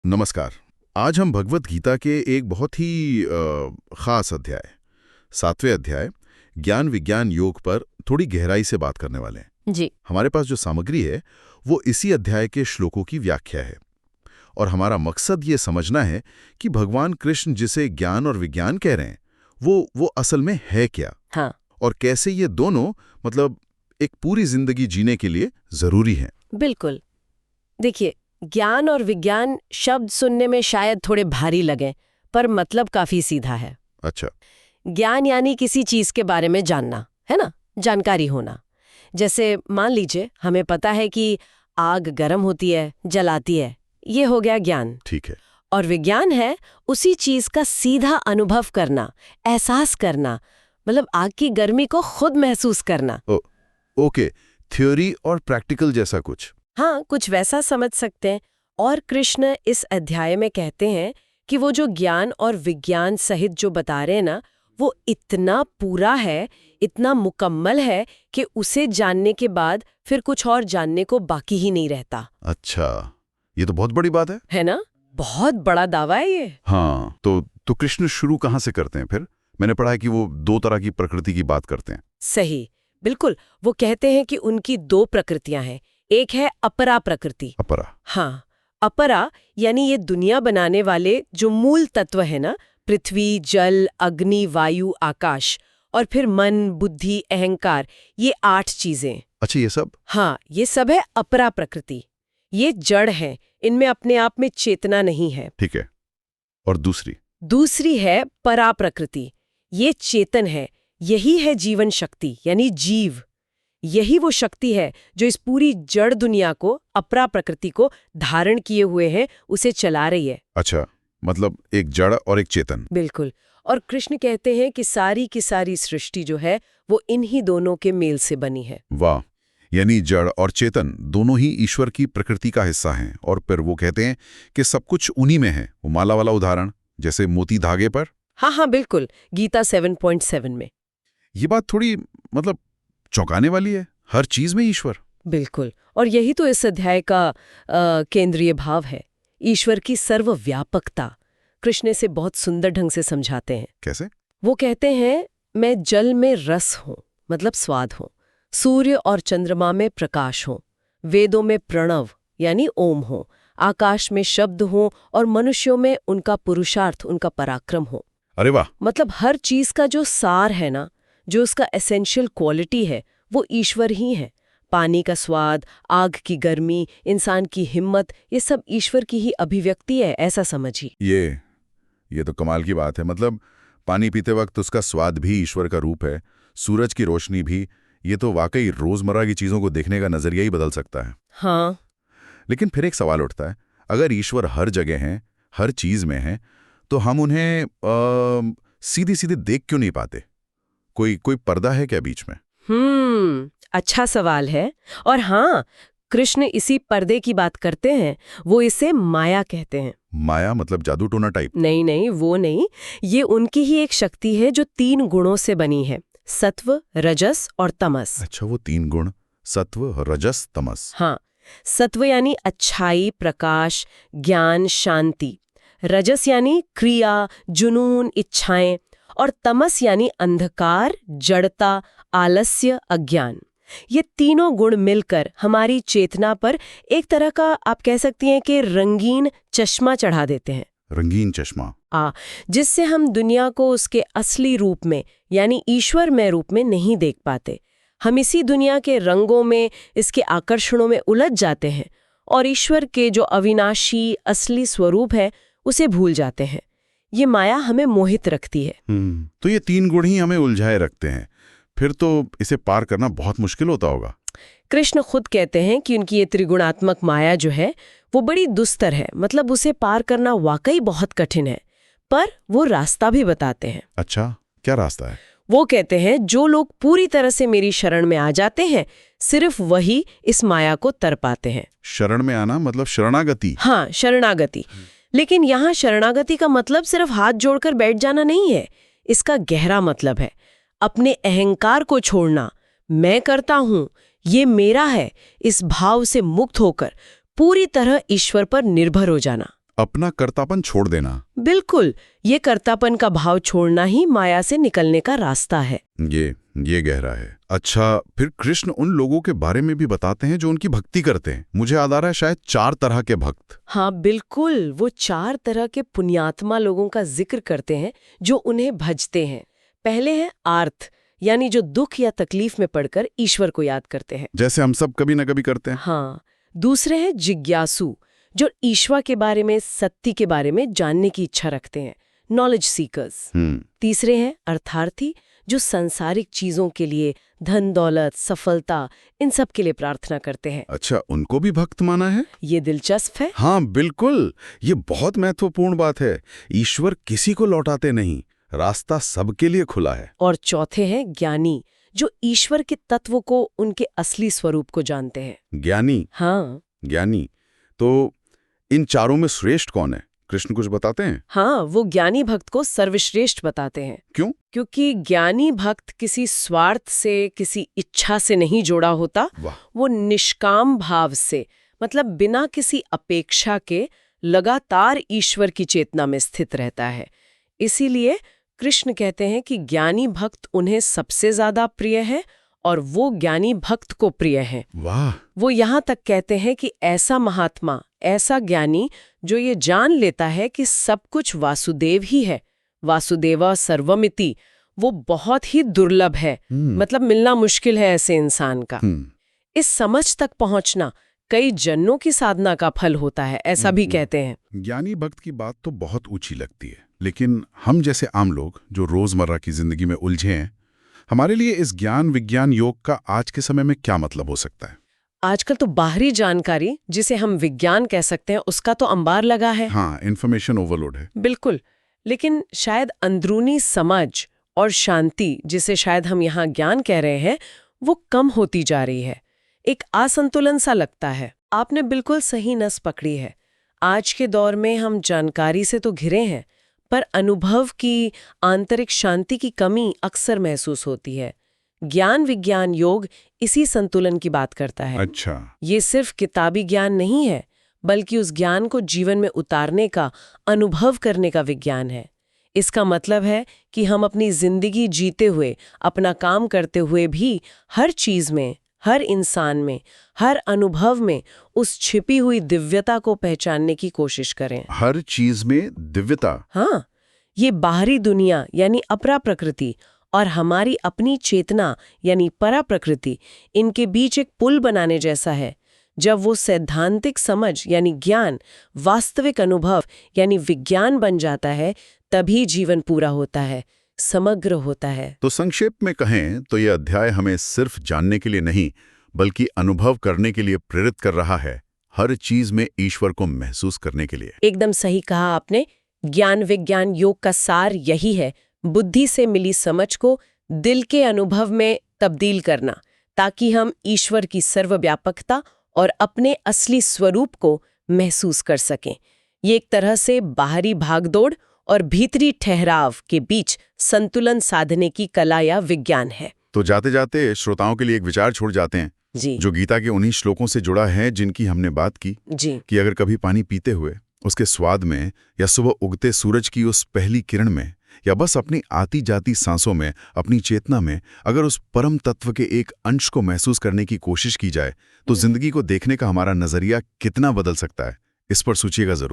नमस्कार। आज हम भगवत गीता के एक बहुत ही खास अध्याय 7वें अध्याय ज्ञान विज्ञान योग पर थोड़ी गहराई से बात करने वाले हैं। जी। हमारे पास जो सामग्री है वो इसी अध्याय के श्लोकों की व्याख्या है और हमारा मकसद ये समझना है कि भगवान कृष्ण जिसे ज्ञान और विज्ञान कह रहे हैं वो असल में है क्या। हाँ। और कैसे ये दोनों मतलब एक पूरी जिंदगी जीने के लिए जरूरी हैं। बिल्कुल। देखिए, ज्ञान और विज्ञान शब्द सुनने में शायद थोड़े भारी लगें, पर मतलब काफी सीधा है। अच्छा। ज्ञान यानी किसी चीज के बारे में जानना, है ना, जानकारी होना। जैसे मान लीजिए हमें पता है कि आग गर्म होती है, जलाती है, ये हो गया ज्ञान। ठीक है। और विज्ञान है उसी चीज का सीधा अनुभव करना, एहसास करना, मतलब आग की गर्मी को खुद महसूस करना। ओके, थ्योरी और प्रैक्टिकल जैसा कुछ। हाँ, कुछ वैसा समझ सकते हैं। और कृष्ण इस अध्याय में कहते हैं कि वो जो ज्ञान और विज्ञान सहित जो बता रहे हैं ना, वो इतना पूरा है, इतना मुकम्मल है कि उसे जानने के बाद फिर कुछ और जानने को बाकी ही नहीं रहता। अच्छा, ये तो बहुत बड़ी बात है ना? बहुत बड़ा दावा है ये। हाँ, तो कृष्ण शुरू कहाँ से करते हैं फिर? मैंने पढ़ा है कि वो दो तरह की प्रकृति की बात करते हैं। सही, बिल्कुल। वो कहते हैं कि उनकी दो प्रकृतियां हैं। एक है अपरा प्रकृति। अपरा। हाँ, अपरा यानी ये दुनिया बनाने वाले जो मूल तत्व है ना, पृथ्वी, जल, अग्नि, वायु, आकाश, और फिर मन, बुद्धि, अहंकार, ये 8 चीजें। अच्छा, ये सब? हाँ, ये सब है अपरा प्रकृति। ये जड़ है, इनमें अपने आप में चेतना नहीं है। ठीक है। और दूसरी है परा प्रकृति। ये चेतन है, यही है जीवन शक्ति यानी जीव। यही वो शक्ति है जो इस पूरी जड़ दुनिया को, अपरा प्रकृति को धारण किए हुए है, उसे चला रही है। अच्छा, मतलब एक जड़ और एक चेतन। बिल्कुल। और कृष्ण कहते हैं कि सारी की सारी सृष्टि जो है वो इन्हीं दोनों के मेल से बनी है। वाह, यानी जड़ और चेतन दोनों ही ईश्वर की प्रकृति का हिस्सा हैं। और फिर वो कहते हैं कि सब कुछ उन्हीं में है। वो माला वाला उदाहरण जैसे मोती धागे पर। हाँ, बिल्कुल, गीता 7.7 में। ये बात थोड़ी मतलब चौंकाने वाली है, हर चीज में ईश्वर। बिल्कुल। और यही तो इस अध्याय का केंद्रीय भाव है, ईश्वर की सर्वव्यापकता। कृष्ण इसे बहुत सुंदर ढंग से समझाते हैं। कैसे? वो कहते हैं, मैं जल में रस हूँ, मतलब स्वाद हूँ, सूर्य और चंद्रमा में प्रकाश हूँ, वेदों में प्रणव यानी ओम हूँ, आकाश में शब्द हूँ, और मनुष्यों में उनका पुरुषार्थ, उनका पराक्रम हो। अरे वाह! मतलब हर चीज का जो सार है ना, जो उसका एसेंशियल क्वालिटी है, वो ईश्वर ही है। पानी का स्वाद, आग की गर्मी, इंसान की हिम्मत, ये सब ईश्वर की ही अभिव्यक्ति है, ऐसा समझिए। ये तो कमाल की बात है। मतलब पानी पीते वक्त उसका स्वाद भी ईश्वर का रूप है, सूरज की रोशनी भी। ये तो वाकई रोजमर्रा की चीजों को देखने का नजरिया ही बदल सकता है। हाँ। लेकिन फिर एक सवाल उठता है, अगर ईश्वर हर जगह है, हर चीज में है, तो हम उन्हें सीधी सीधी देख क्यों नहीं पाते? कोई पर्दा है क्या बीच में? अच्छा सवाल है। और हाँ, कृष्ण इसी पर्दे की बात करते हैं। वो इसे माया कहते हैं। माया मतलब जादू टोना टाइप? नहीं, वो नहीं। ये उनकी ही एक शक्ति है जो 3 गुणों से बनी है, सत्व, रजस और तमस। अच्छा, वो 3 गुण, सत्व, रजस, तमस। हाँ, सत्व यानी अच्छाई, प्रकाश, ज्ञान, शांति। रजस यानी क्रिया, जुनून, इच्छाएं। और तमस यानी अंधकार, जड़ता, आलस्य, अज्ञान। ये तीनों गुण मिलकर हमारी चेतना पर एक तरह का, आप कह सकती हैं कि रंगीन चश्मा चढ़ा देते हैं। रंगीन चश्मा? जिससे हम दुनिया को उसके असली रूप में यानी ईश्वरमय रूप में नहीं देख पाते। हम इसी दुनिया के रंगों में, इसके आकर्षणों में उलझ जाते हैं और ईश्वर के जो अविनाशी असली स्वरूप है उसे भूल जाते हैं। ये माया हमें मोहित रखती है। तो ये 3 गुण ही हमें उलझाए रखते हैं। फिर तो इसे पार करना बहुत मुश्किल होता होगा। कृष्ण खुद कहते हैं कि उनकी ये त्रिगुणात्मक माया जो है वो बड़ी दुस्तर है, मतलब उसे पार करना वाकई बहुत कठिन है। पर वो रास्ता भी बताते हैं। अच्छा, क्या रास्ता है? वो कहते हैं, जो लोग पूरी तरह से मेरी शरण में आ जाते हैं, सिर्फ वही इस माया को तर पाते हैं। शरण में आना मतलब शरणागति? हाँ, शरणागति। लेकिन यहाँ शरणागति का मतलब सिर्फ हाथ जोड़कर बैठ जाना नहीं है। इसका गहरा मतलब है अपने अहंकार को छोड़ना, मैं करता हूँ, ये मेरा है, इस भाव से मुक्त होकर पूरी तरह ईश्वर पर निर्भर हो जाना। अपना कर्तापन छोड़ देना। बिल्कुल, ये कर्तापन का भाव छोड़ना ही माया से निकलने का रास्ता है। ये गहरा है। अच्छा, फिर कृष्ण उन लोगों के बारे में भी बताते हैं जो उनकी भक्ति करते हैं। मुझे याद आ रहा है शायद 4 तरह के भक्त। हाँ बिल्कुल, वो 4 तरह के पुण्यात्मा लोगों का जिक्र करते हैं जो उन्हें भजते हैं। पहले है आर्त, यानी जो दुख या तकलीफ में पड़कर ईश्वर को याद करते हैं, जैसे हम सब कभी न कभी करते हैं। हाँ। दूसरे हैं जिज्ञासु, जो ईश्वर के बारे में, सत्य के बारे में जानने की इच्छा रखते हैं, नॉलेज सीकर्स। तीसरे हैं अर्थार्थी, जो सांसारिक चीजों के लिए, धन दौलत, सफलता, इन सब के लिए प्रार्थना करते हैं। अच्छा, उनको भी भक्त माना है? ये दिलचस्प है। हाँ बिल्कुल, ये बहुत महत्वपूर्ण बात है। ईश्वर किसी को लौटाते नहीं, रास्ता सबके लिए खुला है। और चौथे हैं ज्ञानी, जो ईश्वर के तत्व को, उनके असली स्वरूप को जानते हैं। ज्ञानी? हाँ। ज्ञानी। तो इन चारों में श्रेष्ठ कौन है? कृष्ण कुछ बताते हैं? हाँ, वो ज्ञानी भक्त को सर्वश्रेष्ठ बताते हैं। क्यों? क्योंकि ज्ञानी भक्त किसी स्वार्थ से, किसी इच्छा से नहीं जुड़ा होता। वो निष्काम भाव से, मतलब बिना किसी अपेक्षा के, लगातार ईश्वर की चेतना में स्थित रहता है। इसीलिए कृष्ण कहते हैं कि ज्ञानी भक्त उन्हें सबसे ज्यादा प्रिय है और वो ज्ञानी भक्त को प्रिय है। वाह! वो यहाँ तक कहते हैं कि ऐसा महात्मा, ऐसा ज्ञानी जो ये जान लेता है कि सब कुछ वासुदेव ही है, वासुदेवा सर्वमिति, वो बहुत ही दुर्लभ है। मतलब मिलना मुश्किल है ऐसे इंसान का। इस समझ तक पहुंचना कई जन्मों की साधना का फल होता है, ऐसा भी कहते हैं। ज्ञानी भक्त की बात तो बहुत ऊंची लगती है, लेकिन हम जैसे आम लोग जो रोजमर्रा की जिंदगी में उलझे हैं, हमारे लिए इस ज्ञान विज्ञान योग का आज के समय में क्या मतलब हो सकता है? आजकल तो बाहरी जानकारी, जिसे हम विज्ञान कह सकते हैं, उसका तो अंबार लगा है। हाँ, इन्फॉर्मेशन ओवरलोड है। बिल्कुल, लेकिन शायद अंदरूनी समझ और शांति, जिसे शायद हम यहाँ ज्ञान कह रहे हैं, वो कम होती जा रही है। एक असंतुलन सा लगता है। आपने बिल्कुल सही नस पकड़ी है। आज के दौर में हम जानकारी से तो घिरे हैं, पर अनुभव की, आंतरिक शांति की कमी अक्सर महसूस होती है। ज्ञान विज्ञान योग इसी संतुलन की बात करता है। अच्छा। ये सिर्फ किताबी ज्ञान नहीं है, बल्कि उस ज्ञान को जीवन में उतारने का, अनुभव करने का विज्ञान है। इसका मतलब है कि हम अपनी जिंदगी जीते हुए, अपना काम करते हुए भी हर चीज में, हर इंसान में, हर अनुभव में उस छिपी हुई दिव्यता को पहचानने की कोशिश करें। हर चीज में दिव्यता? हाँ, ये बाहरी दुनिया यानी अपरा प्रकृति और हमारी अपनी चेतना यानी परा प्रकृति, इनके बीच एक पुल बनाने जैसा है। जब वो सैद्धांतिक समझ यानी ज्ञान, वास्तविक अनुभव यानी विज्ञान बन जाता है, तभी जीवन पूरा होता है, समग्र होता है। तो संक्षेप में कहें तो ये अध्याय हमें सिर्फ जानने के लिए नहीं, बल्कि अनुभव करने के लिए प्रेरित कर रहा है, हर चीज में ईश्वर को महसूस करने के लिए। एकदम सही कहा आपने। ज्ञान विज्ञान योग का सार यही है, बुद्धि से मिली समझ को दिल के अनुभव में तब्दील करना, ताकि हम ईश्वर की सर्वव्यापकता और अपने असली स्वरूप को महसूस कर सकें। ये एक तरह से बाहरी भागदौड़ और भीतरी ठहराव के बीच संतुलन साधने की कला या विज्ञान है। तो जाते जाते श्रोताओं के लिए एक विचार छोड़ जाते हैं जी, जो गीता के उन्हीं श्लोकों से जुड़ा है जिनकी हमने बात की जी। कि अगर कभी पानी पीते हुए, उसके स्वाद में, या सुबह उगते सूरज की उस पहली किरण में, या बस अपनी आती जाती सांसों में, अपनी चेतना में अगर उस परम तत्व के एक अंश को महसूस करने की कोशिश की जाए, तो जिंदगी को देखने का हमारा नजरिया कितना बदल सकता है, इस पर सोचिएगा जरूर।